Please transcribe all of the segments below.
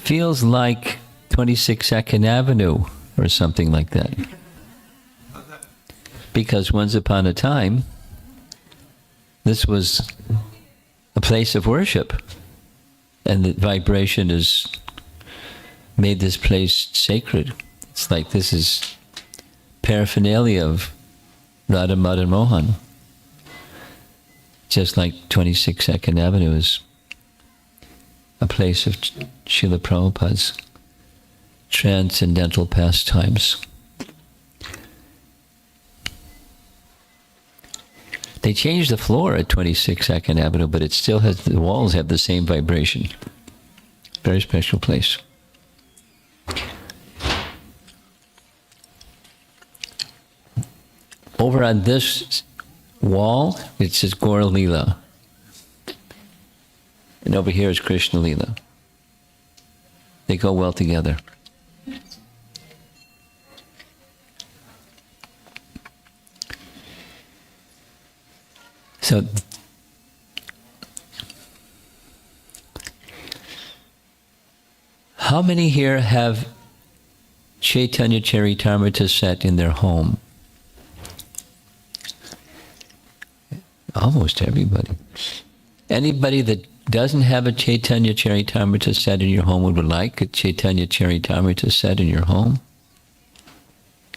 feels like 22nd Avenue or something like that. Because once upon a time, this was a place of worship. And the vibration has made this place sacred. It's like this is paraphernalia of Radha Madan Mohan. Just like 22nd Avenue is a place of Srila Prabhupada's transcendental pastimes. They changed the floor at 22nd Avenue, but it still has, the walls have the same vibration. Very special place. Over on this wall, it says Gaura Lila. And over here is Krishna Lila. They go well together. So, how many here have Chaitanya Charitamrita set in their home? Almost everybody. Anybody that doesn't have a Chaitanya Charitamrita set in your home would like a Chaitanya Charitamrita set in your home?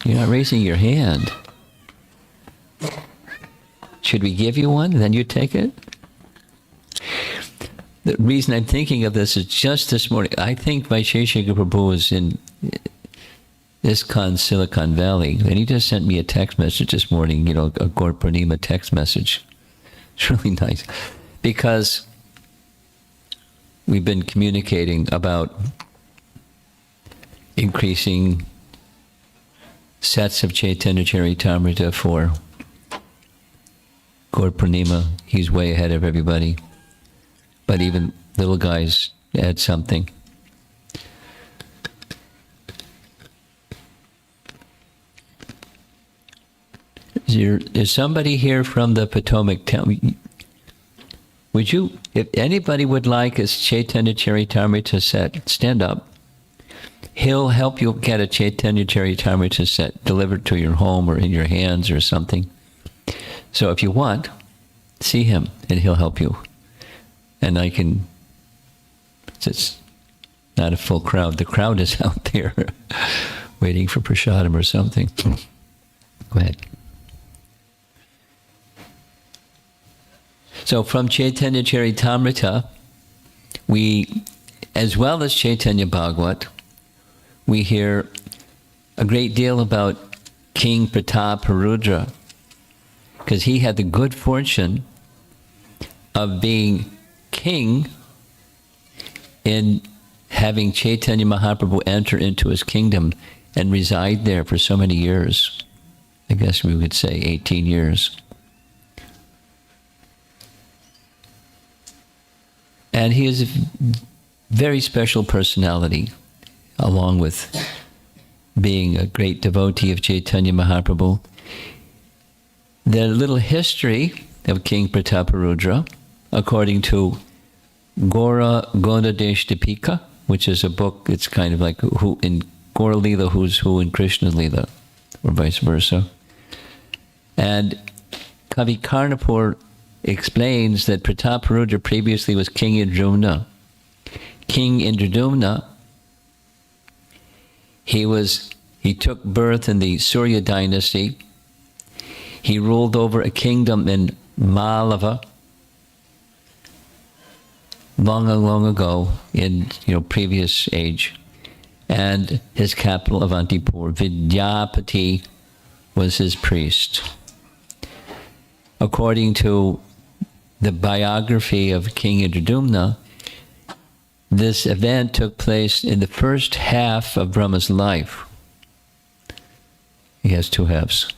You're not raising your hand. Should we give you one? Then you take it? The reason I'm thinking of this is just this morning. I think Vaisheshika Prabhu was in ISKCON Silicon Valley, and he just sent me a text message this morning, a Gaur Purnima text message. It's really nice. Because we've been communicating about increasing sets of Chaitanya Charitamrita for Gaur Purnima. He's way ahead of everybody. But even little guys add something. Is somebody here from the Potomac town? Would you, if anybody would like a Chaitanya Charitamrita set, stand up. He'll help you get a Chaitanya Charitamrita set delivered to your home or in your hands or something. So if you want, see him and he'll help you. And I can, it's not a full crowd. The crowd is out there waiting for prasadam or something. Go ahead. So from Chaitanya Charitamrita, we, as well as Chaitanya Bhagavat, we hear a great deal about King Prataparudra, because he had the good fortune of being king in having Chaitanya Mahaprabhu enter into his kingdom and reside there for so many years. I guess we would say 18 years. And he is a very special personality, along with being a great devotee of Chaitanya Mahaprabhu. The little history of King Prataparudra, according to Gaura Gonadesh Dipika, which is a book, it's kind of like who in Gaura Lila, who's who in Krishna Lila, or vice versa. And Kavi Karnapur explains that Prataparudra previously was King Indradumna. King Indradumna, he took birth in the Surya dynasty. He ruled over a kingdom in Malava long ago in previous age, and his capital Avantipur. Vidyapati was his priest. According to the biography of King Indradumna, this event took place in the first half of Brahma's life. He has two halves.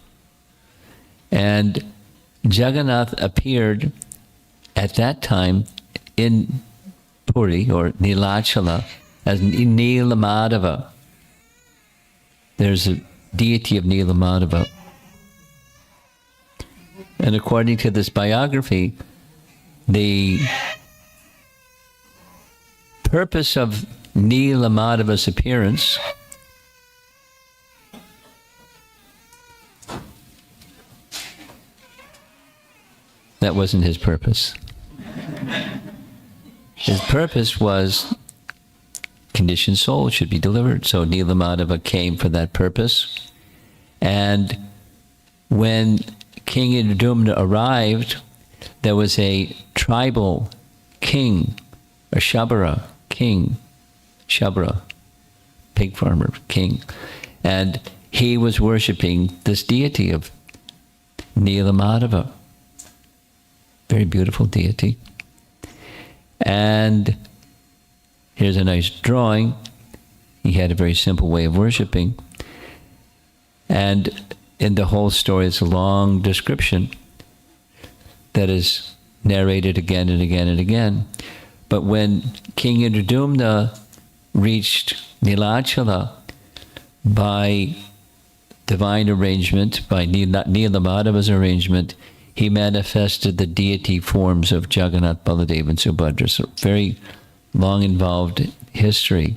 And Jagannath appeared at that time in Puri, or Nilachala, as Nilamadava. There's a deity of Nilamadava. And according to this biography, the purpose of Nila Madhava's appearance, that wasn't his purpose. His purpose was conditioned soul should be delivered. So Nila Madhava came for that purpose. And when King Indradumna arrived, there was a tribal king, a Shabara king, Shabara, pig farmer king. And he was worshipping this deity of Nila Madhava. Very beautiful deity. And here's a nice drawing. He had a very simple way of worshipping. And in the whole story, it's a long description that is narrated again and again and again. But when King Indradumna reached Nilachala by divine arrangement, by Nila Madhava's arrangement, he manifested the deity forms of Jagannath, Baladev, and Subhadra. So very long involved history,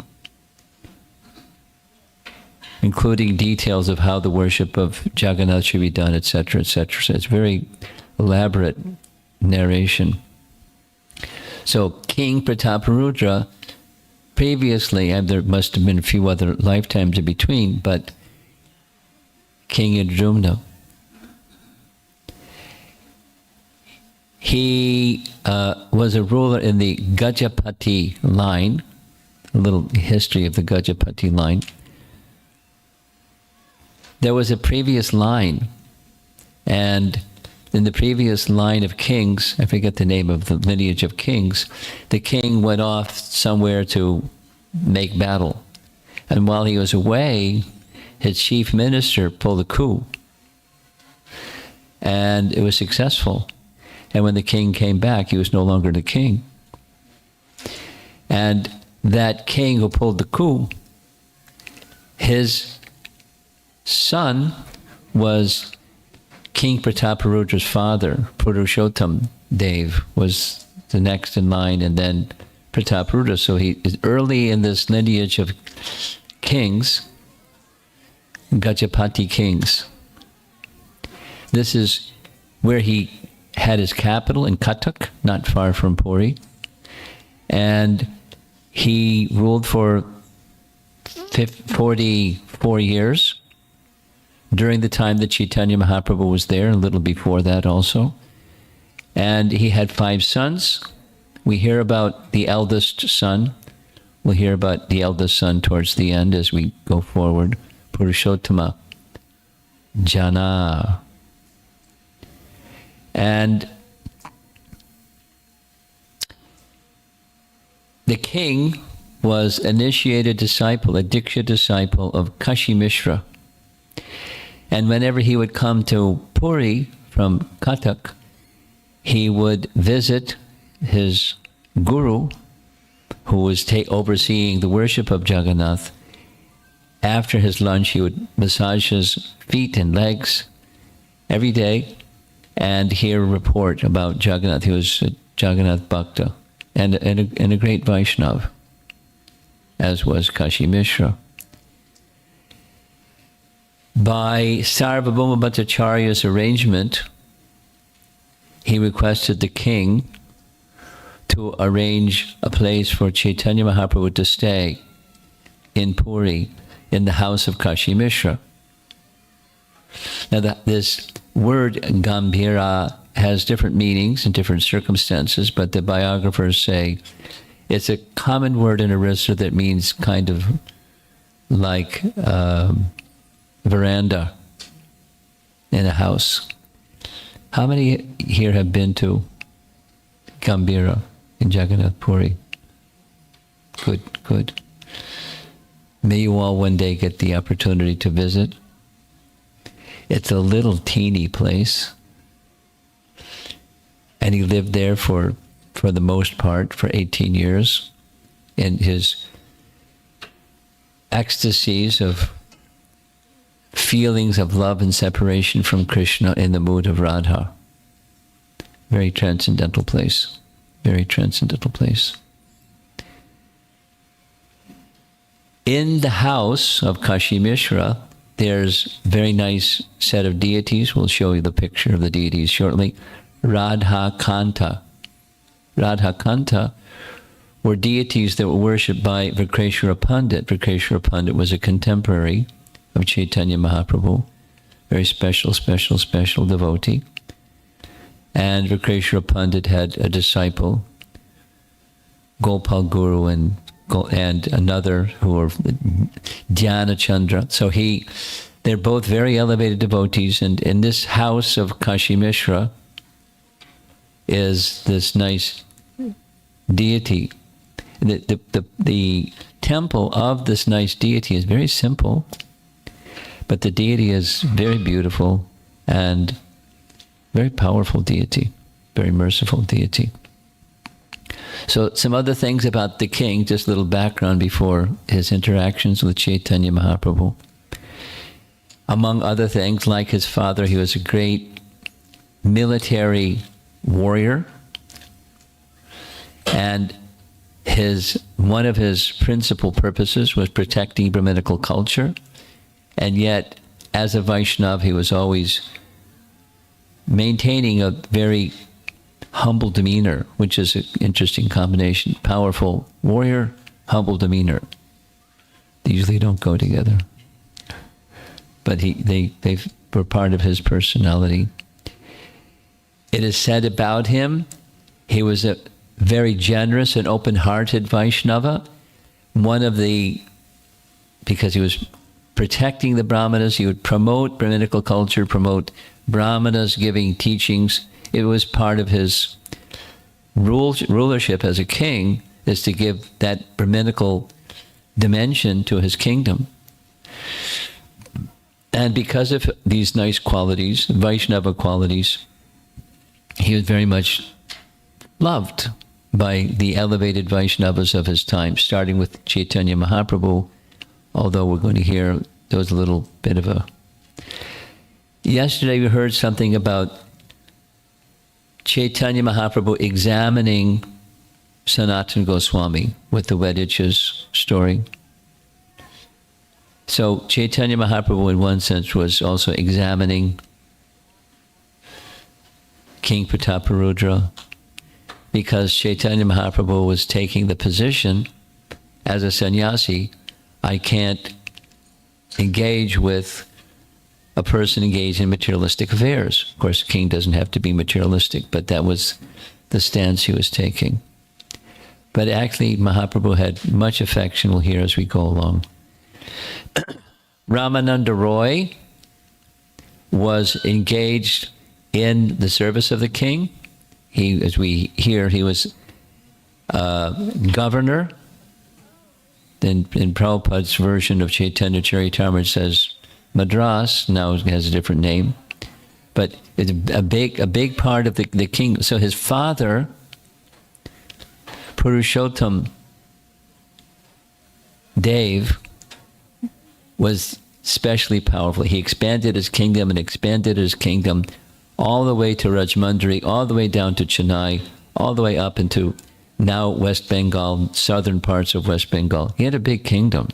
including details of how the worship of Jagannath should be done, etc., etc. So it's very elaborate narration. So King Prataparudra, previously, and there must have been a few other lifetimes in between, but King Indradumna, he was a ruler in the Gajapati line. A little history of the Gajapati line. There was a previous line, and in the previous line of kings, I forget the name of the lineage of kings, the king went off somewhere to make battle. And while he was away, his chief minister pulled a coup. And it was successful. And when the king came back, he was no longer the king. And that king who pulled the coup, his son was King Prataparudra's father. Purushottam Dev was the next in line, and then Prataparudra. So he is early in this lineage of kings, Gajapati kings. This is where he had his capital in Cuttack, not far from Puri. And he ruled for 44 years, during the time that Chaitanya Mahaprabhu was there, a little before that also. And he had 5 sons. We hear about the eldest son. We'll hear about the eldest son towards the end as we go forward. Purushottama Jana. And the king was initiated disciple, a Diksha disciple of Kashi Mishra. And whenever he would come to Puri from Cuttack, he would visit his guru, who was overseeing the worship of Jagannath. After his lunch, he would massage his feet and legs every day and hear a report about Jagannath. He was a Jagannath Bhakta and a great Vaishnava, as was Kashi Mishra. By Sarvabhauma Bhattacharya's arrangement, he requested the king to arrange a place for Chaitanya Mahaprabhu to stay in Puri, in the house of Kashi Mishra. Now this word Gambhira has different meanings in different circumstances, but the biographers say it's a common word in Orissa that means kind of like veranda in a house. How many here have been to Gambhira in Jagannath Puri? Good, good. May you all one day get the opportunity to visit. It's a little teeny place. And he lived there for the most part, for 18 years, in his ecstasies of feelings of love and separation from Krishna in the mood of Radha. Very transcendental place. Very transcendental place. In the house of Kashi Mishra, there's a very nice set of deities. We'll show you the picture of the deities shortly. Radha Kanta. Radha Kanta were deities that were worshipped by Vikreshwara Pandit. Vikreshwara Pandit was a contemporary of Chaitanya Mahaprabhu. Very special devotee. And Vikreshwara Pandit had a disciple, Gopal Guru, and another who were Dhyana Chandra. So they're both very elevated devotees. And in this house of Kashi Mishra is this nice deity. The temple of this nice deity is very simple, but the deity is very beautiful and very powerful deity, very merciful deity. So some other things about the king, just a little background before his interactions with Chaitanya Mahaprabhu. Among other things, like his father, he was a great military warrior, and one of his principal purposes was protecting Brahminical culture, and yet as a Vaishnava he was always maintaining a very humble demeanor, which is an interesting combination. Powerful warrior, humble demeanor. They usually don't go together. But they were part of his personality. It is said about him, he was a very generous and open-hearted Vaishnava. Because he was protecting the Brahmanas, he would promote Brahminical culture, promote Brahmanas giving teachings. It was part of his rulership as a king, is to give that Brahminical dimension to his kingdom. And because of these nice qualities, Vaishnava qualities, he was very much loved by the elevated Vaishnavas of his time, starting with Chaitanya Mahaprabhu, although we're going to hear there was a little bit of a... Yesterday we heard something about Chaitanya Mahaprabhu examining Sanatana Goswami with the Vedichas story. So Chaitanya Mahaprabhu in one sense was also examining King Prataparudra, because Chaitanya Mahaprabhu was taking the position as a sannyasi, I can't engage with a person engaged in materialistic affairs. Of course, the king doesn't have to be materialistic, but that was the stance he was taking. But actually, Mahaprabhu had much affection, we'll hear as we go along. Ramananda Roy was engaged in the service of the king. He, as we hear, he was governor. In Prabhupada's version of Chaitanya Charitamrita says Madras, now it has a different name. But it's a big part of the king. So his father, Purushottam Dev, was especially powerful. He expanded his kingdom all the way to Rajmundry, all the way down to Chennai, all the way up into now West Bengal, southern parts of West Bengal. He had a big kingdom,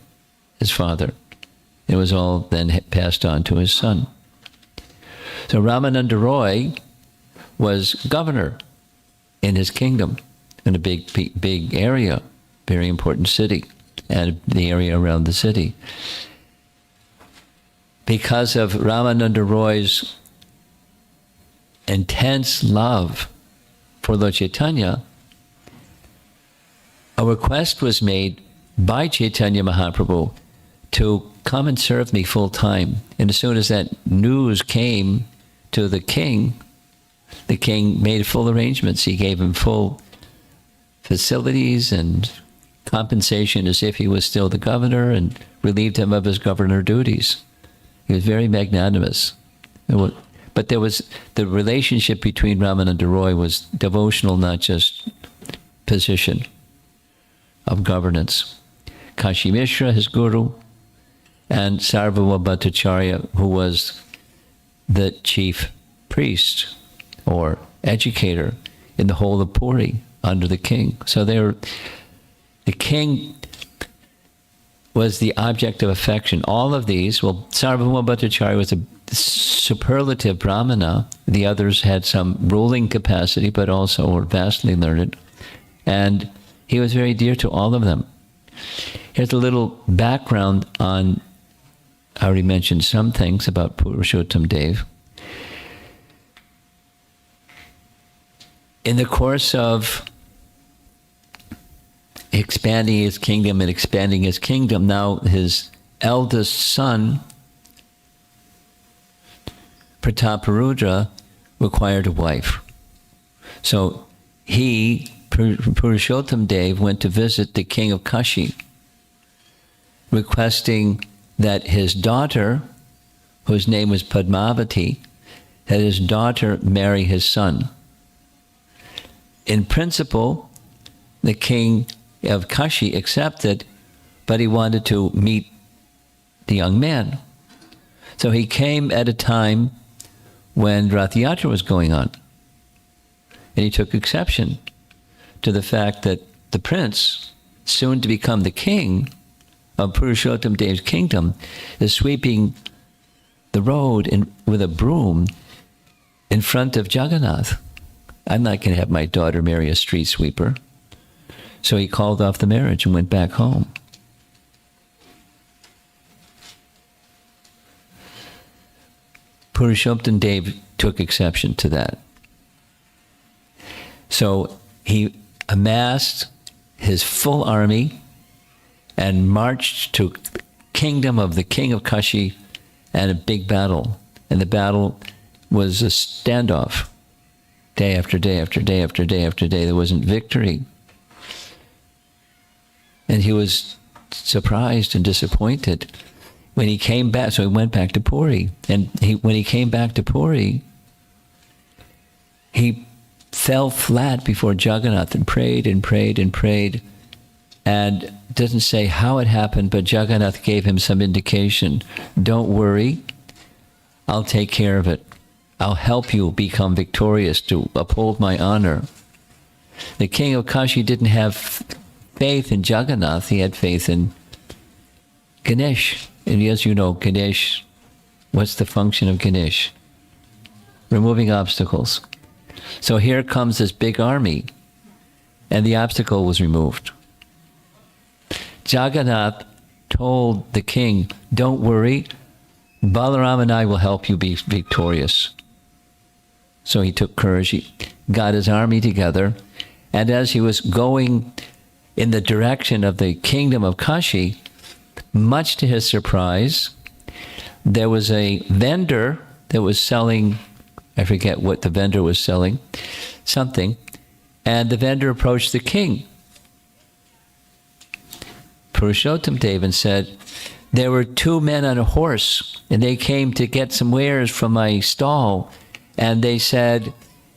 his father. It was all then passed on to his son. So Ramananda Roy was governor in his kingdom, in a big area, very important city, and the area around the city. Because of Ramananda Roy's intense love for Lord Chaitanya, a request was made by Chaitanya Mahaprabhu to come and serve me full time. And as soon as that news came to the king made full arrangements. He gave him full facilities and compensation as if he was still the governor, and relieved him of his governor duties. He was very magnanimous. But there was the relationship between Ramananda Roy was devotional, not just position of governance. Kashi Mishra, his guru, and Sarvabhauma Bhattacharya, who was the chief priest or educator in the whole of Puri under the king. So the king was the object of affection. All of these, well, Sarvabhauma Bhattacharya was a superlative brahmana. The others had some ruling capacity, but also were vastly learned. And he was very dear to all of them. Here's a little background on, I already mentioned some things about Purushottam Dev. In the course of expanding his kingdom, now his eldest son, Prataparudra, required a wife. So Purushottam Dev, went to visit the king of Kashi, requesting that his daughter, whose name was Padmavati, that his daughter marry his son. In principle, the king of Kashi accepted, but he wanted to meet the young man. So he came at a time when Rath Yatra was going on. And he took exception to the fact that the prince, soon to become the king of Purushottam Dev's kingdom, is sweeping the road with a broom in front of Jagannath. I'm not going to have my daughter marry a street sweeper. So he called off the marriage and went back home. Purushottam Dev took exception to that. So he amassed his full army and marched to the kingdom of the king of Kashi, and a big battle. And the battle was a standoff. Day after day after day after day after day. There wasn't victory. And he was surprised and disappointed when he came back. So he went back to Puri. And when he came back to Puri, he fell flat before Jagannath and prayed and prayed and prayed. And it doesn't say how it happened, but Jagannath gave him some indication. Don't worry, I'll take care of it. I'll help you become victorious, to uphold my honor. The king of Kashi didn't have faith in Jagannath, he had faith in Ganesh. And as you know, Ganesh, what's the function of Ganesh? Removing obstacles. So here comes this big army, and the obstacle was removed. Jagannath told the king, don't worry, Balaram and I will help you be victorious. So he took courage, he got his army together, and as he was going in the direction of the kingdom of Kashi, much to his surprise, there was a vendor that was selling, I forget what the vendor was selling, something, and the vendor approached the king, Purushottam Dev, and said, there were two men on a horse, and they came to get some wares from my stall, and they said,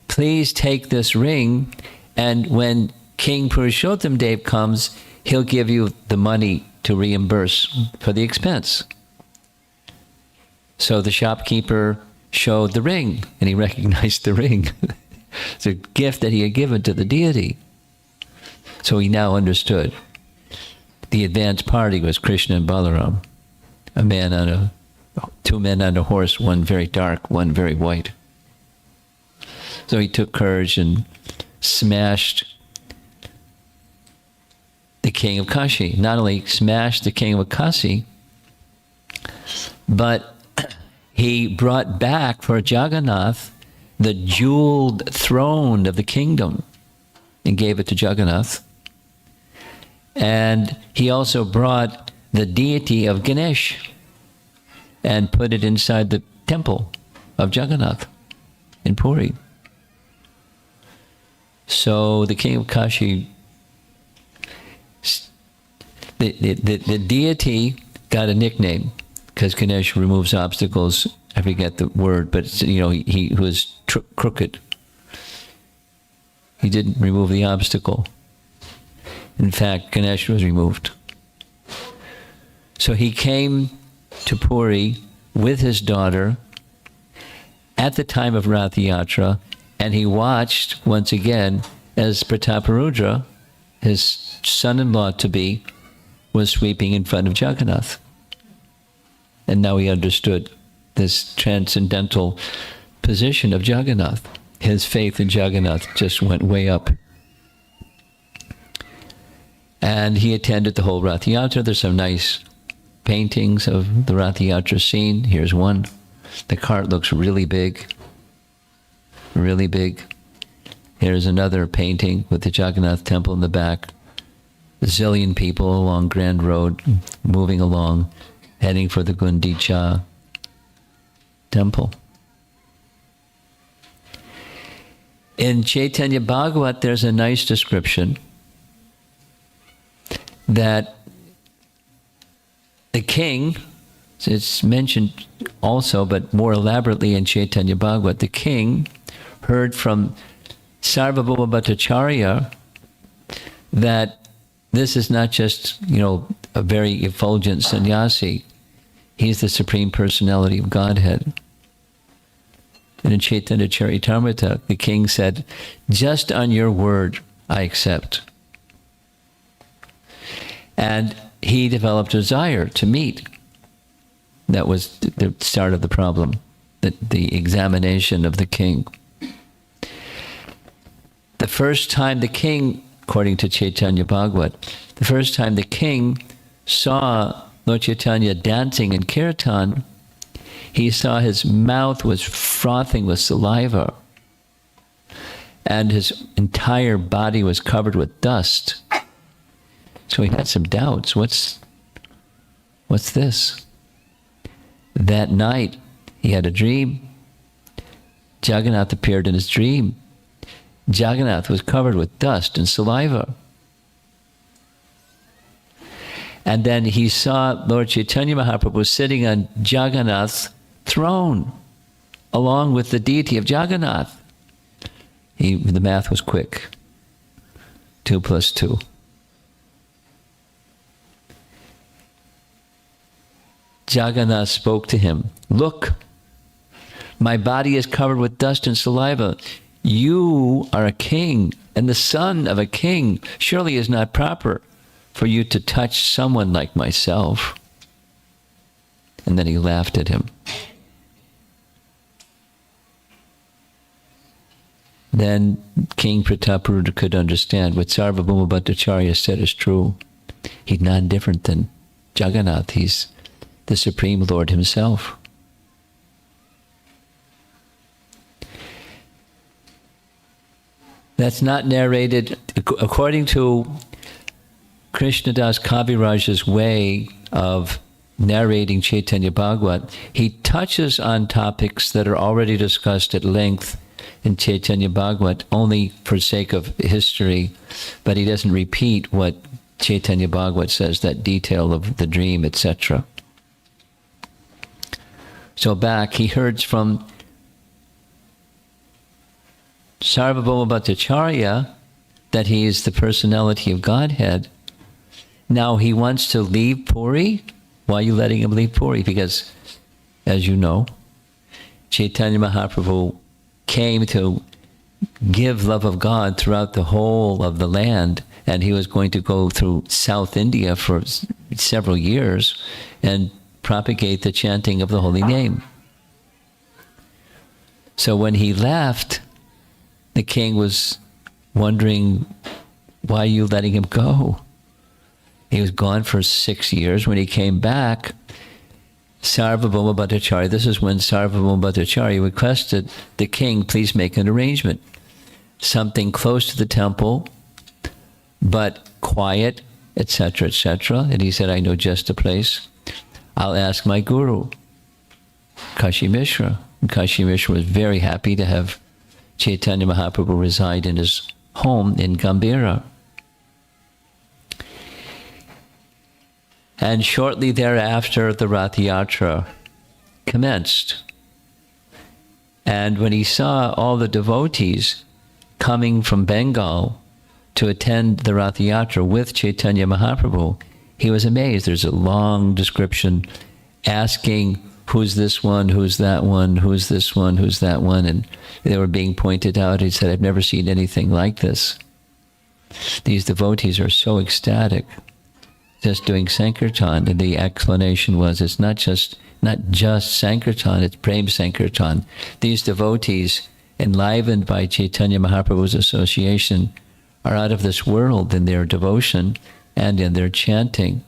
please take this ring, and when King Purushottam Dev comes, he'll give you the money to reimburse for the expense. So the shopkeeper showed the ring, and he recognized the ring. It's a gift that he had given to the deity. So he now understood. The advanced party was Krishna and Balaram. Two men on a horse, one very dark, one very white. So he took courage and smashed the king of Kashi. Not only smashed the king of Kashi, but he brought back for Jagannath the jeweled throne of the kingdom and gave it to Jagannath. And he also brought the deity of Ganesh and put it inside the temple of Jagannath in Puri. So the king of Kashi, the deity got a nickname because Ganesh removes obstacles. I forget the word, but he was crooked. He didn't remove the obstacle. In fact, Ganesh was removed. So he came to Puri with his daughter at the time of Rath Yatra, and he watched once again as Prataparudra, his son-in-law to be, was sweeping in front of Jagannath. And now he understood this transcendental position of Jagannath. His faith in Jagannath just went way up. And he attended the whole Rath Yatra. There's some nice paintings of the Rath Yatra scene. Here's one. The cart looks really big. Really big. Here's another painting with the Jagannath temple in the back. A zillion people along Grand Road, moving along, heading for the Gundicha temple. In Chaitanya Bhagavat, there's a nice description that the king, it's mentioned also, but more elaborately in Chaitanya Bhagavat, the king heard from Sarvabhauma Bhattacharya that this is not just, a very effulgent sannyasi. He's the Supreme Personality of Godhead. And in Chaitanya Charitamrita, the king said, just on your word, I accept. And he developed a desire to meet. That was the start of the problem, the examination of the king. The first time the king, according to Chaitanya Bhagavat, the first time the king saw Lord Chaitanya dancing in kirtan, he saw his mouth was frothing with saliva, and his entire body was covered with dust. So he had some doubts. What's this? That night, he had a dream. Jagannath appeared in his dream. Jagannath was covered with dust and saliva. And then he saw Lord Chaitanya Mahaprabhu sitting on Jagannath's throne, along with the deity of Jagannath. The math was quick. 2 + 2. Jagannath spoke to him, look, my body is covered with dust and saliva. You are a king, and the son of a king. Surely it is not proper for you to touch someone like myself. And then he laughed at him. Then King Prataparudra could understand what Sarvabhauma Bhattacharya said is true. He's not different than Jagannath. He's the Supreme Lord himself. That's not narrated according to Krishnadas Kaviraj's way of narrating Chaitanya Bhagavat. He touches on topics that are already discussed at length in Chaitanya Bhagavat, only for sake of history, but he doesn't repeat what Chaitanya Bhagavat says, that detail of the dream, etc. So back, he heard from Sarvabhauma Bhattacharya that he is the personality of Godhead. Now he wants to leave Puri. Why are you letting him leave Puri? Because, as you know, Chaitanya Mahaprabhu came to give love of God throughout the whole of the land, and he was going to go through South India for several years and propagate the chanting of the holy name. So when he left, the king was wondering, why are you letting him go? He was gone for 6 years. When he came back, Sarvabhauma Bhattacharya, this is when Sarvabhauma Bhattacharya requested the king, please make an arrangement. Something close to the temple, but quiet, etc., etc. And he said, I know just a place. I'll ask my guru, Kashi Mishra. And Kashi Mishra was very happy to have Chaitanya Mahaprabhu reside in his home in Gambhira. And shortly thereafter, the Rath Yatra commenced. And when he saw all the devotees coming from Bengal to attend the Rath Yatra with Chaitanya Mahaprabhu, he was amazed. There's a long description asking, who's this one, who's that one, who's this one, who's that one, and they were being pointed out. He said, I've never seen anything like this. These devotees are so ecstatic, just doing Sankirtan. And the explanation was it's not just Sankirtan, it's Prem Sankirtan. These devotees, enlivened by Chaitanya Mahaprabhu's association, are out of this world in their devotion and in their chanting.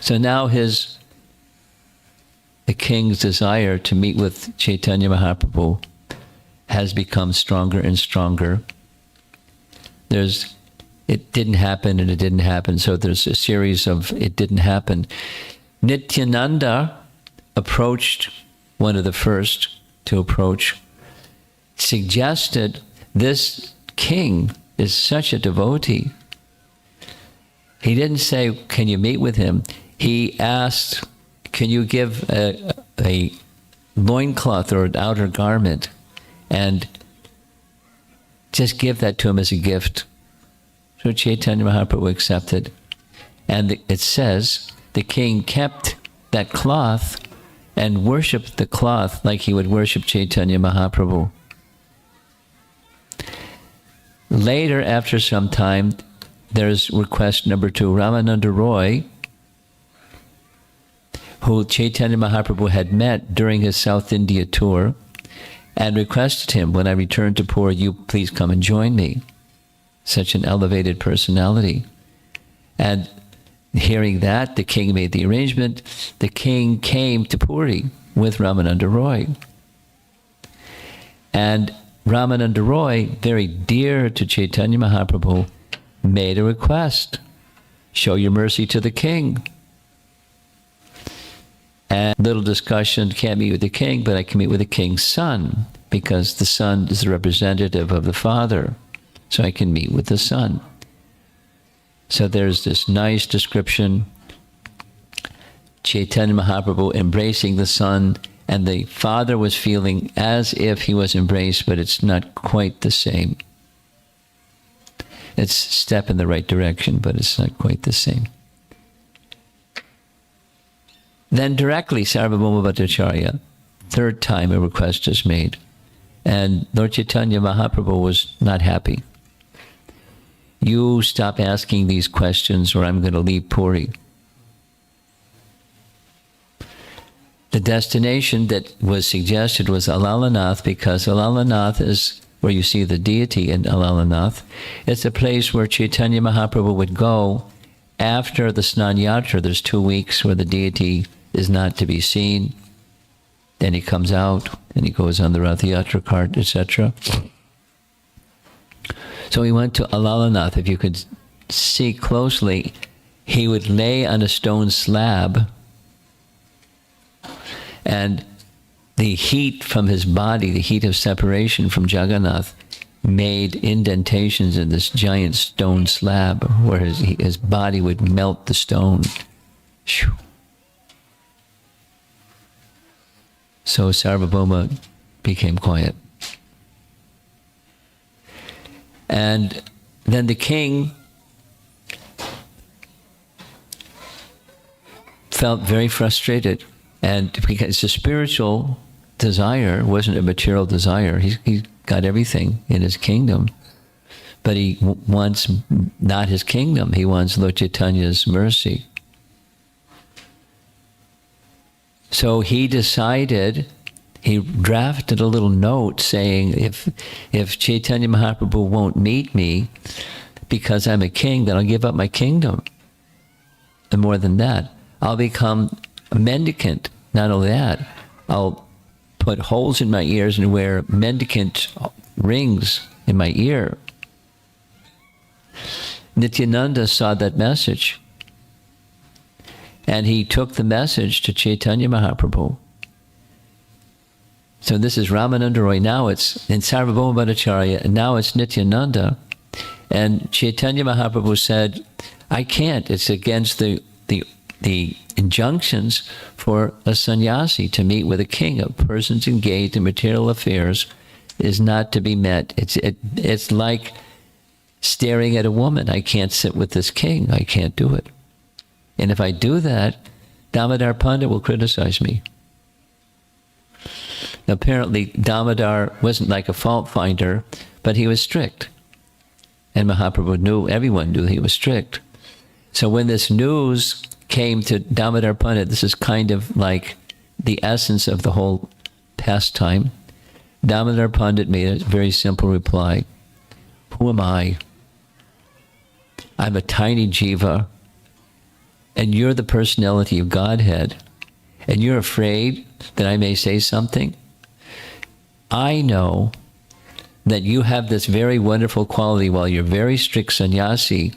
So now the king's desire to meet with Chaitanya Mahaprabhu has become stronger and stronger. It didn't happen and it didn't happen, so there's a series of it didn't happen. Nityananda approached, one of the first to approach, suggested this king is such a devotee. He didn't say, can you meet with him? He asked, can you give a loincloth or an outer garment and just give that to him as a gift? So Chaitanya Mahaprabhu accepted. And it says the king kept that cloth and worshipped the cloth like he would worship Chaitanya Mahaprabhu. Later, after some time, there's request number 2. Ramananda Roy, who Chaitanya Mahaprabhu had met during his South India tour, and requested him, when I return to Puri, you please come and join me. Such an elevated personality. And hearing that, the king made the arrangement. The king came to Puri with Ramananda Roy. And Ramananda Roy, very dear to Chaitanya Mahaprabhu, made a request. Show your mercy to the king. And little discussion, can't meet with the king, but I can meet with the king's son, because the son is the representative of the father. So I can meet with the son. So there's this nice description, Chaitanya Mahaprabhu embracing the son, and the father was feeling as if he was embraced, but it's not quite the same. It's a step in the right direction, but it's not quite the same. Then directly, Sarvabhauma Bhattacharya, third time a request is made. And Lord Chaitanya Mahaprabhu was not happy. You stop asking these questions or I'm going to leave Puri. The destination that was suggested was Alalanath, because Alalanath is where you see the deity in Alalanath. It's a place where Chaitanya Mahaprabhu would go after the Snan Yatra. There's 2 weeks where the deity is not to be seen. Then he comes out and he goes on the Rath Yatra cart, etc. So he went to Alalanath. If you could see closely, he would lay on a stone slab, and the heat from his body, the heat of separation from Jagannath, made indentations in this giant stone slab where his body would melt the stone. So Sarvabhauma became quiet. And then the king felt very frustrated, and because it's a spiritual desire, wasn't a material desire. He's got everything in his kingdom, but he wants not his kingdom. He wants Lord Chaitanya's mercy. So he decided, he drafted a little note saying, if Chaitanya Mahaprabhu won't meet me because I'm a king, then I'll give up my kingdom. And more than that, I'll become a mendicant. Not only that, I'll put holes in my ears and wear mendicant rings in my ear. Nityananda saw that message, and he took the message to Chaitanya Mahaprabhu. So this is Ramananda Roy. Now it's in Sarvabhauma Bhattacharya, and now it's Nityananda. And Chaitanya Mahaprabhu said, I can't. It's against the injunctions for a sannyasi to meet with a king. A person's engaged in material affairs is not to be met. It's like staring at a woman. I can't sit with this king. I can't do it. And if I do that, Damodar Pandit will criticize me. Apparently, Damodar wasn't like a fault finder, but he was strict. And Mahaprabhu knew, everyone knew he was strict. So when this news came to Damodar Pandit, this is kind of like the essence of the whole pastime. Damodar Pandit made a very simple reply. Who am I? I'm a tiny jiva, and you're the personality of Godhead, and you're afraid that I may say something? I know that you have this very wonderful quality. While you're very strict sannyasi,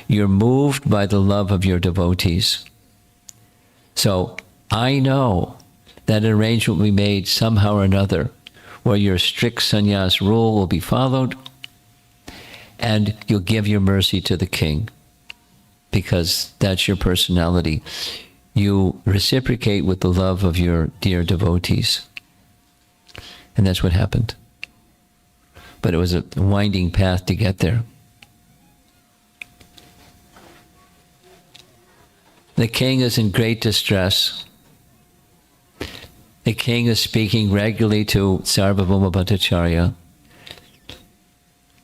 you're moved by the love of your devotees. So I know that an arrangement will be made somehow or another where your strict sannyas rule will be followed, and you'll give your mercy to the king, because that's your personality. You reciprocate with the love of your dear devotees. And that's what happened. But it was a winding path to get there. The king is in great distress. The king is speaking regularly to Sarvabhauma Bhattacharya.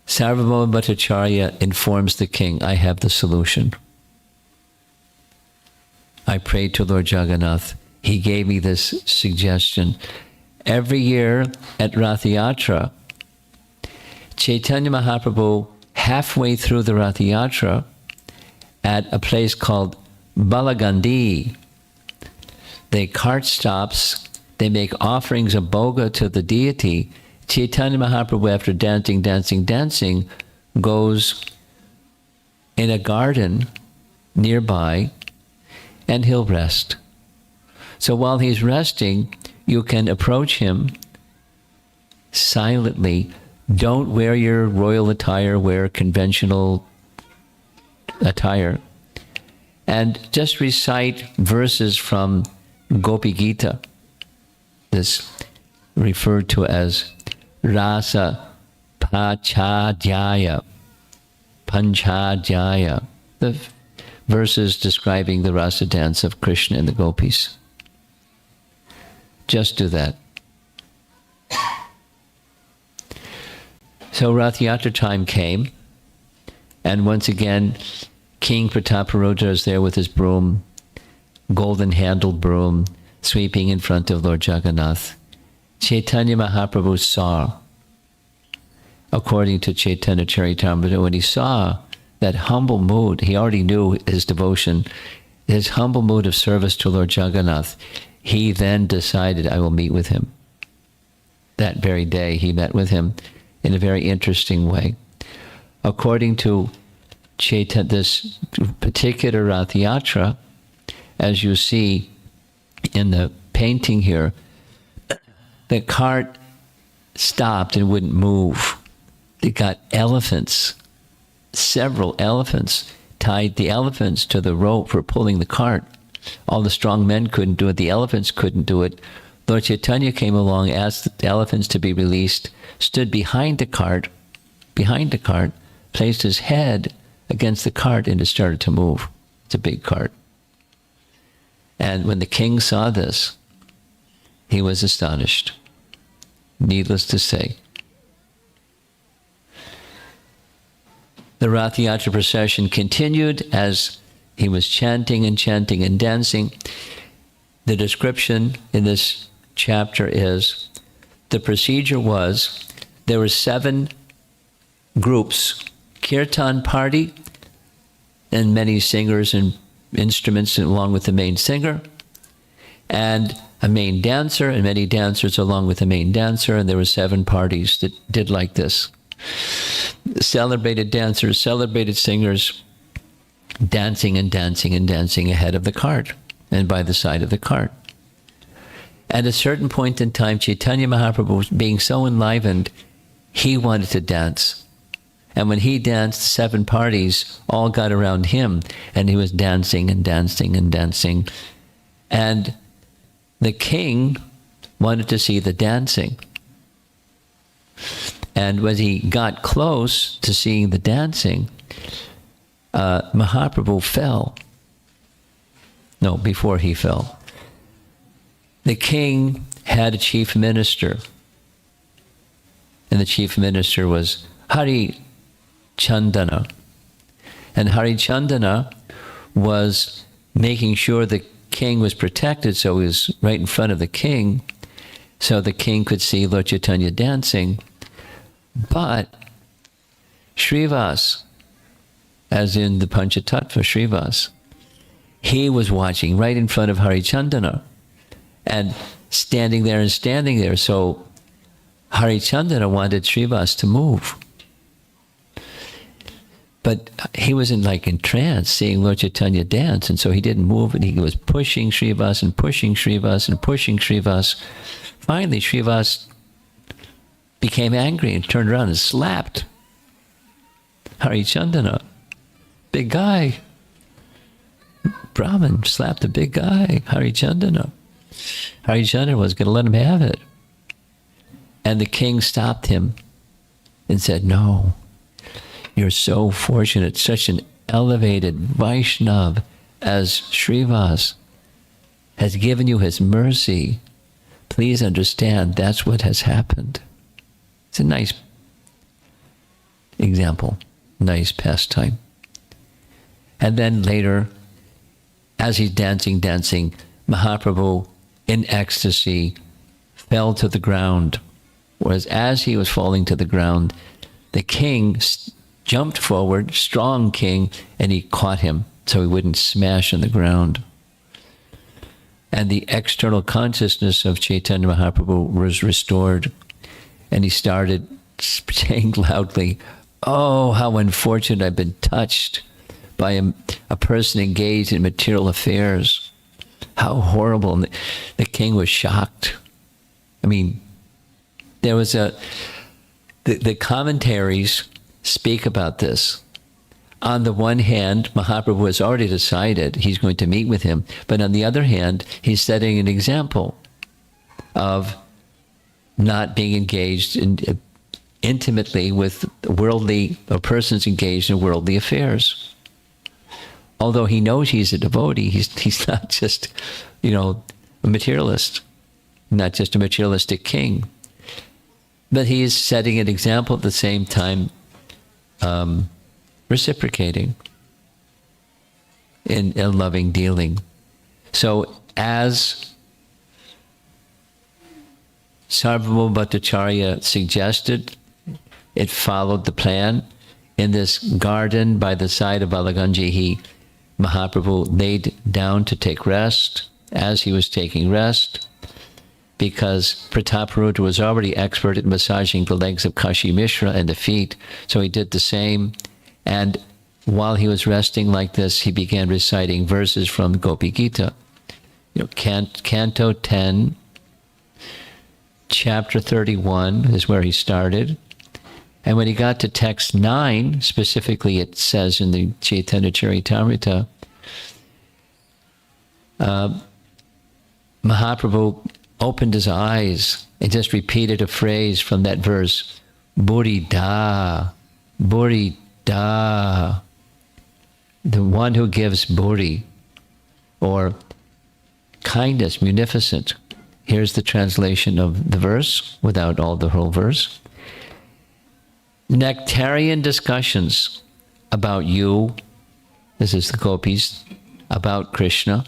Sarvabhauma Bhattacharya informs the king, I have the solution. I prayed to Lord Jagannath. He gave me this suggestion. Every year at Rath Yatra, Chaitanya Mahaprabhu, halfway through the Rath Yatra, at a place called Balagandi, the cart stops, they make offerings of bhoga to the deity. Chaitanya Mahaprabhu, after dancing, goes in a garden nearby, and he'll rest. So while he's resting, you can approach him silently. Don't wear your royal attire, wear conventional attire. And just recite verses from Gopi Gita, this referred to as Rasa Panchadhyaya, the verses describing the rasa dance of Krishna and the gopis. Just do that. So Rath Yatra time came, and once again, King Prataparudra is there with his broom, golden-handled broom, sweeping in front of Lord Jagannath. Chaitanya Mahaprabhu saw, according to Chaitanya Charitamrita, when he saw that humble mood, he already knew his devotion, his humble mood of service to Lord Jagannath, he then decided, I will meet with him. That very day, he met with him in a very interesting way. According to Chaitanya, this particular Rath Yatra, as you see in the painting here, the cart stopped and wouldn't move. They got elephants, several elephants, tied the elephants to the rope for pulling the cart. All the strong men couldn't do it. The elephants couldn't do it. Lord Chaitanya came along, asked the elephants to be released, stood behind the cart, placed his head against the cart, and it started to move. It's a big cart. And when the king saw this, he was astonished, needless to say. The Rath Yatra procession continued as he was chanting and dancing. The description in this chapter is, the procedure was, there were 7 groups, kirtan party, and many singers and instruments along with the main singer, and a main dancer, and many dancers along with the main dancer, and there were 7 parties that did like this. Celebrated dancers, celebrated singers, dancing ahead of the cart and by the side of the cart. At a certain point in time, Chaitanya Mahaprabhu was being so enlivened, he wanted to dance. And when he danced, 7 parties all got around him, and he was dancing. And the king wanted to see the dancing. And when he got close to seeing the dancing, Mahaprabhu fell. No, before he fell. The king had a chief minister, and the chief minister was Hari Chandana. And Hari Chandana was making sure the king was protected, so he was right in front of the king, so the king could see Lord Chaitanya dancing. But Srivas, as in the Panchatattva Srivas, he was watching right in front of Harichandana and standing there. So Harichandana wanted Srivas to move. But he was in trance, seeing Lord Chaitanya dance, and so he didn't move, and he was pushing Srivas and pushing Srivas and pushing Srivas. Finally, Srivas became angry and turned around and slapped Harichandana. Big guy. Brahman slapped a big guy, Harichandana. Harichandana was going to let him have it. And the king stopped him and said, "No, you're so fortunate, such an elevated Vaishnav as Srivas has given you his mercy. Please understand that's what has happened." It's a nice example, nice pastime. And then later, as he's dancing, Mahaprabhu, in ecstasy, fell to the ground. Whereas as he was falling to the ground, the king jumped forward, strong king, and he caught him so he wouldn't smash on the ground. And the external consciousness of Chaitanya Mahaprabhu was restored. And he started saying loudly, "Oh, how unfortunate I've been touched by a person engaged in material affairs. How horrible." And the king was shocked. I mean, there was the commentaries speak about this. On the one hand, Mahaprabhu has already decided he's going to meet with him. But on the other hand, he's setting an example of not being engaged intimately with persons engaged in worldly affairs. Although he knows he's a devotee, he's not just, a materialist, not just a materialistic king. But he is setting an example at the same time, reciprocating in loving dealing. So as Sarvabhauma Bhattacharya suggested, it followed the plan. In this garden by the side of Balaganji, Mahaprabhu laid down to take rest. As he was taking rest, because Prataparudra was already expert at massaging the legs of Kashi Mishra and the feet, so he did the same. And while he was resting like this, he began reciting verses from Gopi Gita. Canto 10, chapter 31 is where he started. And when he got to text 9, specifically it says in the Chaitanya Charitamrita, Mahaprabhu opened his eyes and just repeated a phrase from that verse, Burida, Burida, the one who gives Buri, or kindness, munificent. Here's the translation of the verse, without all the whole verse. Nectarian discussions about you, this is the gopis, about Krishna,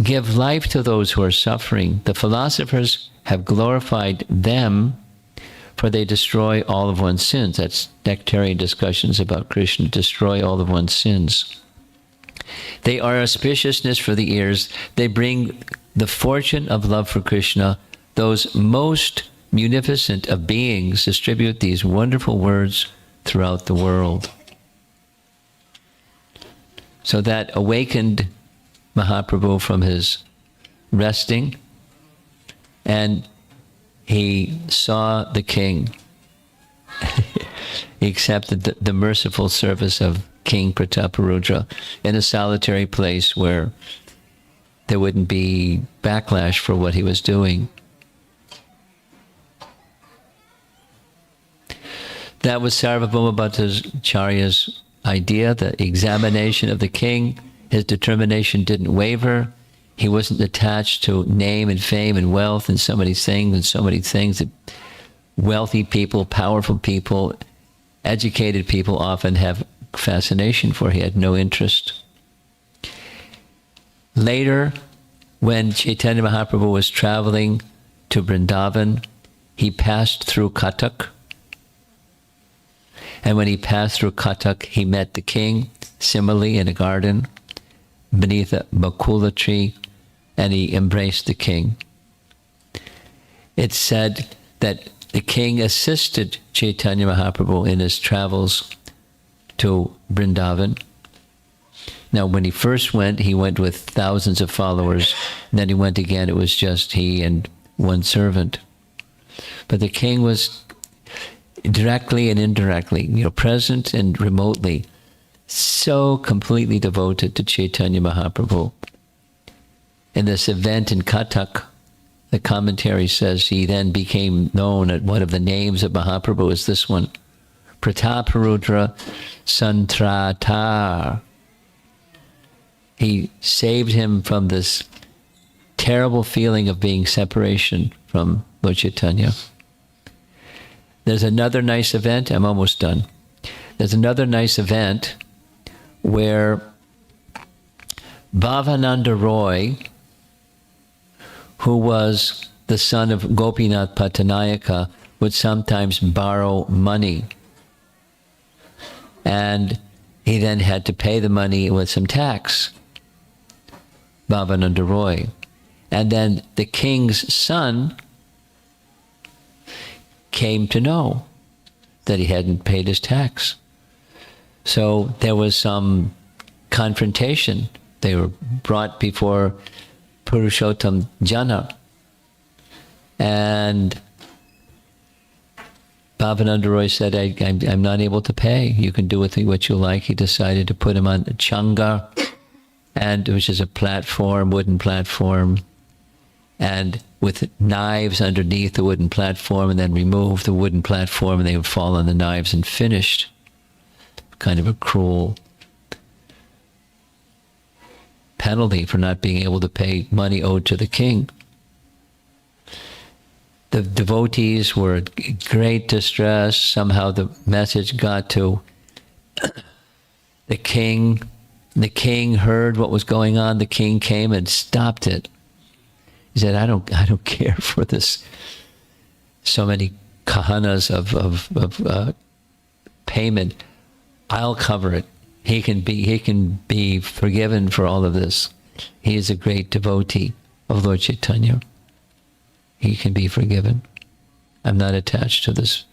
give life to those who are suffering. The philosophers have glorified them, for they destroy all of one's sins. That's nectarian discussions about Krishna, destroy all of one's sins. They are auspiciousness for the ears. They bring the fortune of love for Krishna. Those most munificent of beings distribute these wonderful words throughout the world. So that awakened Mahaprabhu from his resting, and he saw the king. He accepted the merciful service of King Prataparudra in a solitary place where there wouldn't be backlash for what he was doing. That was Sarvabhauma Bhattacharya's idea, the examination of the king. His determination didn't waver. He wasn't attached to name and fame and wealth and so many things that wealthy people, powerful people, educated people often have fascination for. He had no interest. Later, when Chaitanya Mahaprabhu was traveling to Vrindavan, he passed through Katak. And when he passed through Katak, he met the king, similarly in a garden, beneath a bakula tree, and he embraced the king. It's said that the king assisted Chaitanya Mahaprabhu in his travels to Vrindavan. Now, when he first went, he went with thousands of followers. And then he went again, it was just he and one servant. But the king was directly and indirectly, present and remotely, so completely devoted to Chaitanya Mahaprabhu. In this event in Katak, the commentary says he then became known at one of the names of Mahaprabhu is this one, Prataparudra Santratar. He saved him from this terrible feeling of being separation from Lord Chaitanya. There's another nice event, I'm almost done. There's another nice event where Bhavananda Roy, who was the son of Gopinath Pattanayaka, would sometimes borrow money. And he then had to pay the money with some tax. Bhavananda Roy. And then the king's son came to know that he hadn't paid his tax. So there was some confrontation. They were brought before Purushottam Jana. And Bhavananda Roy said, I'm not able to pay. You can do with me what you like. He decided to put him on a changa, which is a platform, wooden platform, and with knives underneath the wooden platform, and then remove the wooden platform, and they would fall on the knives and finished. Kind of a cruel penalty for not being able to pay money owed to the king. The devotees were in great distress. Somehow the message got to the king. The king heard what was going on. The king came and stopped it. He said, I don't care for this. So many kahanas of payment. I'll cover it. He can be forgiven for all of this. He is a great devotee of Lord Chaitanya. He can be forgiven. I'm not attached to this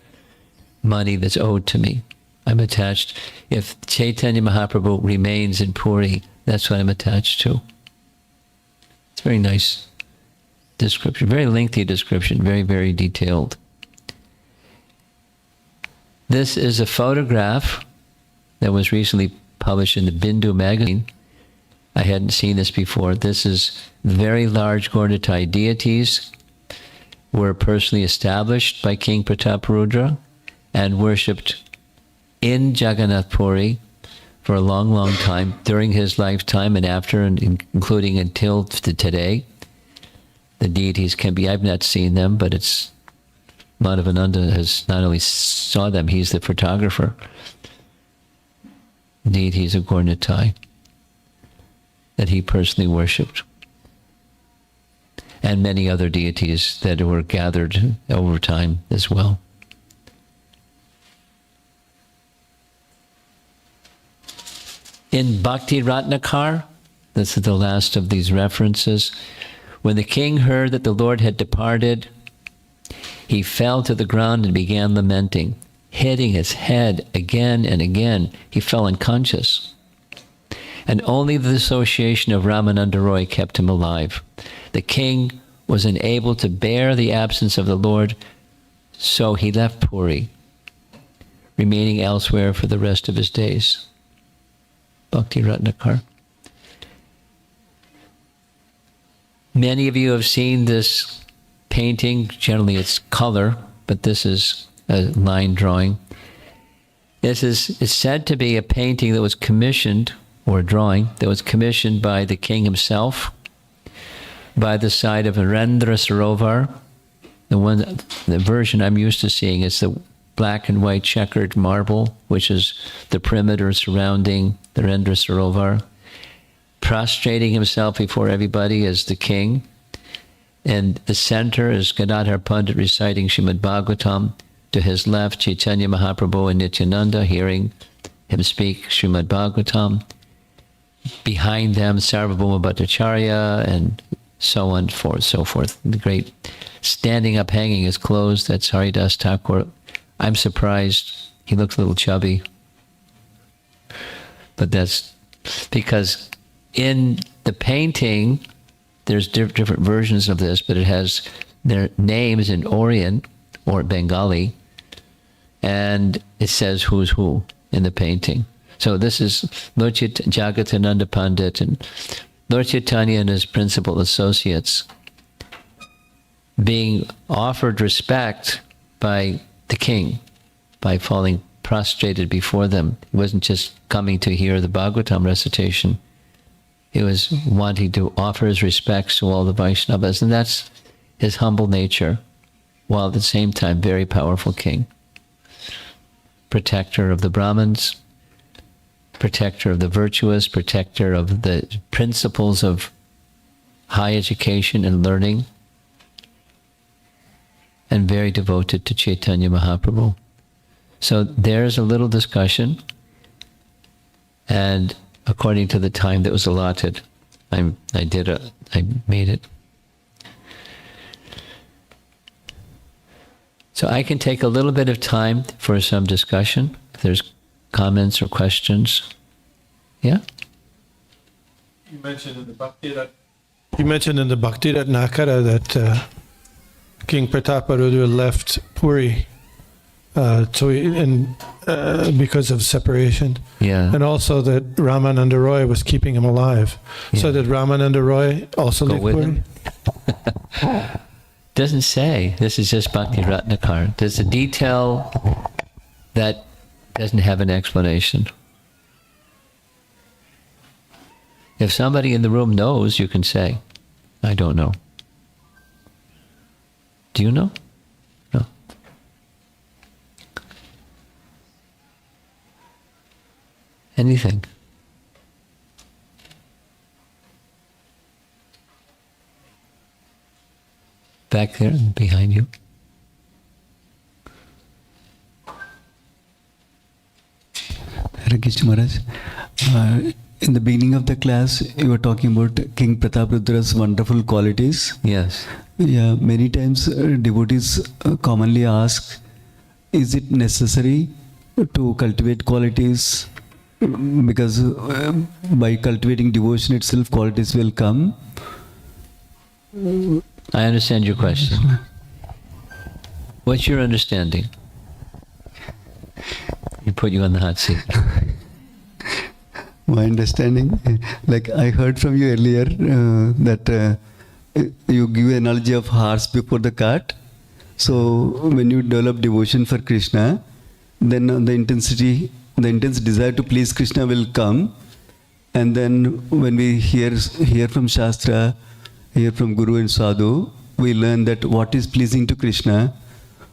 money that's owed to me. I'm attached. If Chaitanya Mahaprabhu remains in Puri, that's what I'm attached to. It's a very nice description, very lengthy description, very, very detailed. This is a photograph that was recently published in the Bindu magazine. I hadn't seen this before. This is very large Gaura deities were personally established by King Prataparudra and worshipped in Jagannath Puri for a long, long time, during his lifetime and after, and including until today. The deities can be, I've not seen them, but it's Madhavananda has not only saw them, he's the photographer. Deities of Gaura that he personally worshipped. And many other deities that were gathered over time as well. In Bhakti Ratnakar, this is the last of these references, when the king heard that the Lord had departed, he fell to the ground and began lamenting, hitting his head again and again. He fell unconscious. And only the association of Ramananda Roy kept him alive. The king was unable to bear the absence of the Lord, so he left Puri, remaining elsewhere for the rest of his days. Bhakti Ratnakar. Many of you have seen this painting. Generally it's color, but this is a line drawing. This is said to be a painting that was commissioned, or a drawing, that was commissioned by the king himself, by the side of Narendra Sarovar. The version I'm used to seeing is the black and white checkered marble, which is the perimeter surrounding the Narendra Sarovar, prostrating himself before everybody as the king. And the center is Gadadhar Pandit reciting Srimad Bhagavatam. To his left, Chaitanya Mahaprabhu and Nityananda hearing him speak Srimad Bhagavatam. Behind them, Sarvabhauma Bhattacharya, and so on, so forth. The great standing up, hanging his clothes, that's Haridas Thakur. I'm surprised. He looks a little chubby. But that's because in the painting, there's different versions of this, but it has their names in Orient or Bengali, and it says who's who in the painting. So this is Lord Jagatananda Pandit and Lord Chaitanya and his principal associates being offered respect by the king by falling prostrated before them. He wasn't just coming to hear the Bhagavatam recitation. He was wanting to offer his respects to all the Vaishnavas, and that's his humble nature, while at the same time very powerful king. Protector of the Brahmins, protector of the virtuous, protector of the principles of high education and learning, and very devoted to Chaitanya Mahaprabhu. So there's a little discussion, and according to the time that was allotted, I made it. So I can take a little bit of time for some discussion, if there's comments or questions. Yeah? You mentioned in the Bhakti Ratnakara that King Prataparudra left Puri because of separation. Yeah. And also that Ramananda Roy was keeping him alive. Yeah. So did Ramananda Roy also leave Puri? Doesn't say. This is just Bhakti Ratnakara. There's a detail that doesn't have an explanation. If somebody in the room knows, you can say, I don't know. Do you know? No. Anything? Back there and behind you. Hare Krishna Maharaj. In the beginning of the class, you were talking about King Prataparudra's wonderful qualities. Yes. Yeah, many times devotees commonly ask, is it necessary to cultivate qualities? Because by cultivating devotion itself, qualities will come. I understand your question. What's your understanding? You put you on the hot seat. My understanding, like I heard from you earlier, that you give analogy of horse before the cart. So when you develop devotion for Krishna, then the intense desire to please Krishna will come. And then when we hear from Shastra, hear from Guru and Sadhu, we learn that what is pleasing to Krishna.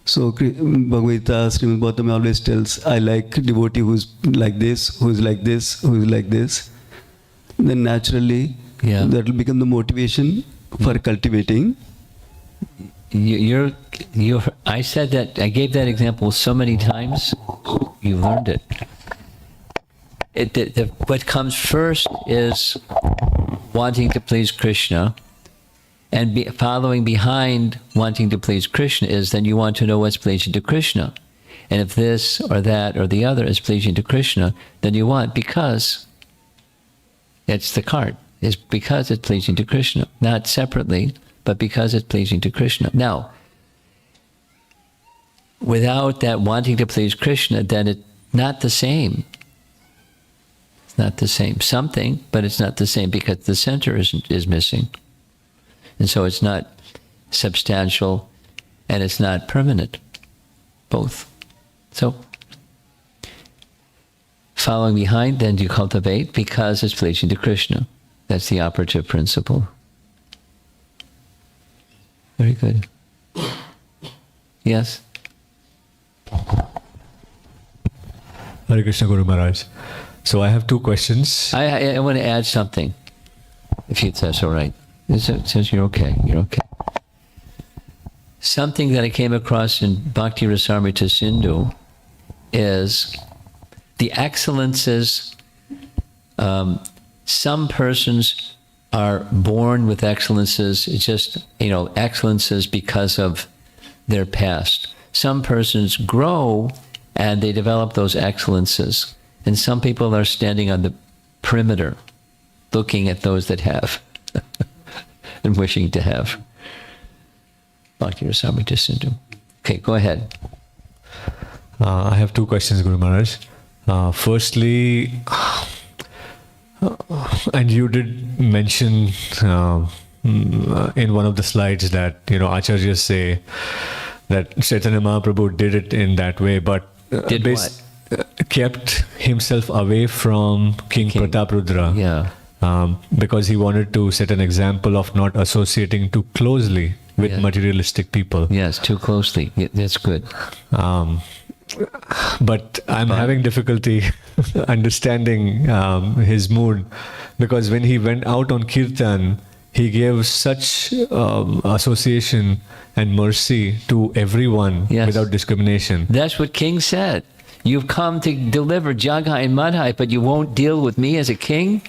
So Bhagavad Gita, Srimad Bhagavatam always tells, I like devotee who's like this, who's like this, who's like this. Then naturally, that will become the motivation for cultivating. I said that, I gave that example so many times, you learned it. What comes first is wanting to please Krishna, and following behind wanting to please Krishna is then you want to know what's pleasing to Krishna. And if this or that or the other is pleasing to Krishna, then you want, because it's the cart, is because it's pleasing to Krishna. Not separately, but because it's pleasing to Krishna. Now, without that wanting to please Krishna, then it's not the same. It's not the same. Something, but it's not the same because the center is missing. And so it's not substantial and it's not permanent. Both. So, following behind, then you cultivate because it's pleasing to Krishna. That's the operative principle. Very good. Yes? Hare Krishna Guru Maharaj. So I have two questions. I want to add something, if that's all right. It says you're okay. You're okay. Something that I came across in Bhakti Rasamrita Sindhu is the excellences. Some persons are born with excellences, just, excellences because of their past. Some persons grow and they develop those excellences. And some people are standing on the perimeter, looking at those that have and wishing to have. Bhakti Rasamrita Sindhu. Okay, go ahead. I have two questions, Guru Maharaj. Firstly, and you did mention in one of the slides that, Acharyas say that Chaitanya Mahaprabhu did it in that way, but Did what? Kept himself away from King Prataparudra. Yeah. Because he wanted to set an example of not associating too closely with materialistic people. Yes, too closely. Yeah, that's good. But I'm having difficulty understanding his mood, because when he went out on Kirtan, he gave such association and mercy to everyone without discrimination. That's what King said. You've come to deliver Jagai and Madhai, but you won't deal with me as a king?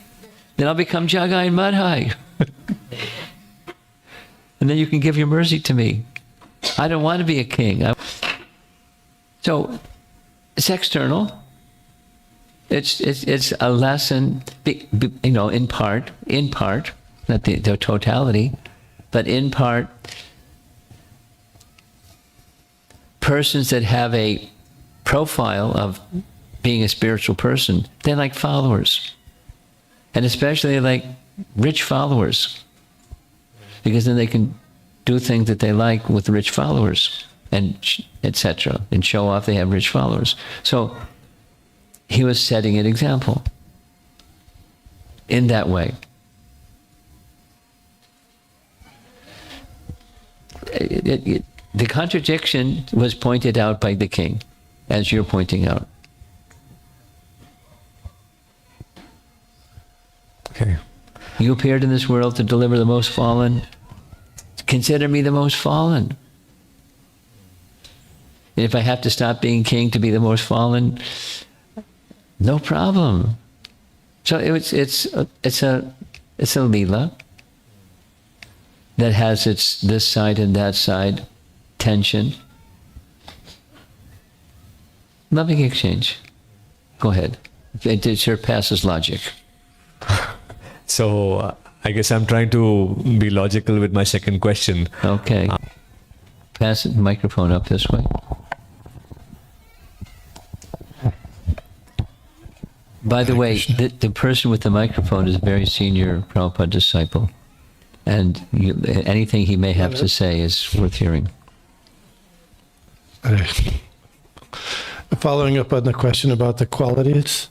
Then I'll become Jagai and Madhai. And then you can give your mercy to me. I don't want to be a king. So it's external. It's a lesson, in part, not the totality, but in part, persons that have a profile of being a spiritual person, they're like followers. And especially like rich followers. Because then they can do things that they like with rich followers, and etc., and show off they have rich followers. So he was setting an example in that way. The contradiction was pointed out by the king, as you're pointing out. Okay. You appeared in this world to deliver the most fallen. Consider me the most fallen. And if I have to stop being king to be the most fallen, no problem. So it's a lila that has its this side and that side tension. Loving exchange. Go ahead. It surpasses logic. So I guess I'm trying to be logical with my second question. Okay. Pass the microphone up this way. By the way, the person with the microphone is a very senior Prabhupada disciple. And anything he may have to say is worth hearing. Following up on the question about the qualities,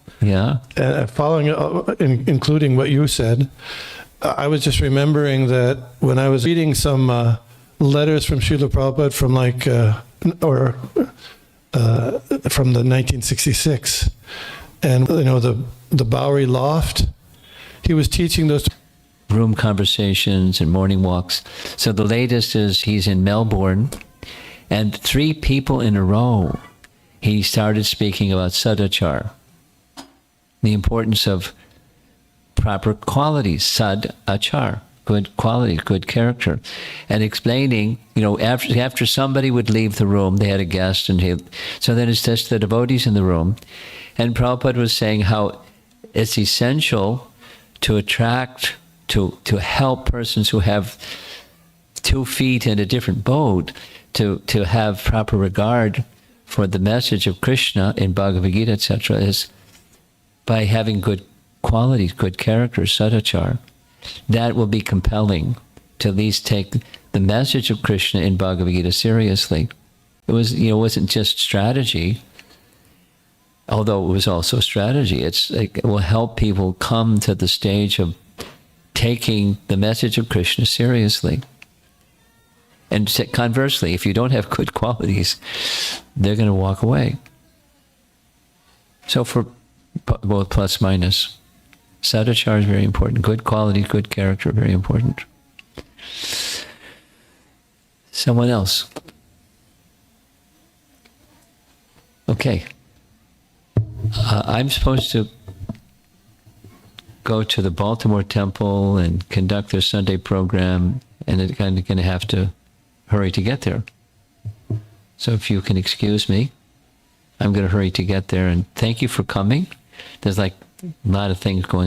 including what you said, I was just remembering that when I was reading some letters from Srila Prabhupada from the 1966, and the Bowery Loft, he was teaching those room conversations and morning walks. So the latest is he's in Melbourne, and 3 people in a row he started speaking about sadachar, the importance of proper qualities, sad-achar, good qualities, good character, and explaining, after somebody would leave the room, they had a guest, so then it's just the devotees in the room, and Prabhupada was saying how it's essential to attract, to help persons who have 2 feet in a different boat, to have proper regard for the message of Krishna in Bhagavad Gita, etc., is by having good qualities, good character, sadachar. That will be compelling to at least take the message of Krishna in Bhagavad Gita seriously. It wasn't just strategy, although it was also strategy. It will help people come to the stage of taking the message of Krishna seriously. And conversely, if you don't have good qualities, they're going to walk away. So for both plus minus, sadachar is very important. Good quality, good character, very important. Someone else. Okay. I'm supposed to go to the Baltimore Temple and conduct their Sunday program, and I'm kind of going to have to hurry to get there. So if you can excuse me, I'm going to hurry to get there. And thank you for coming. There's like a lot of things going on.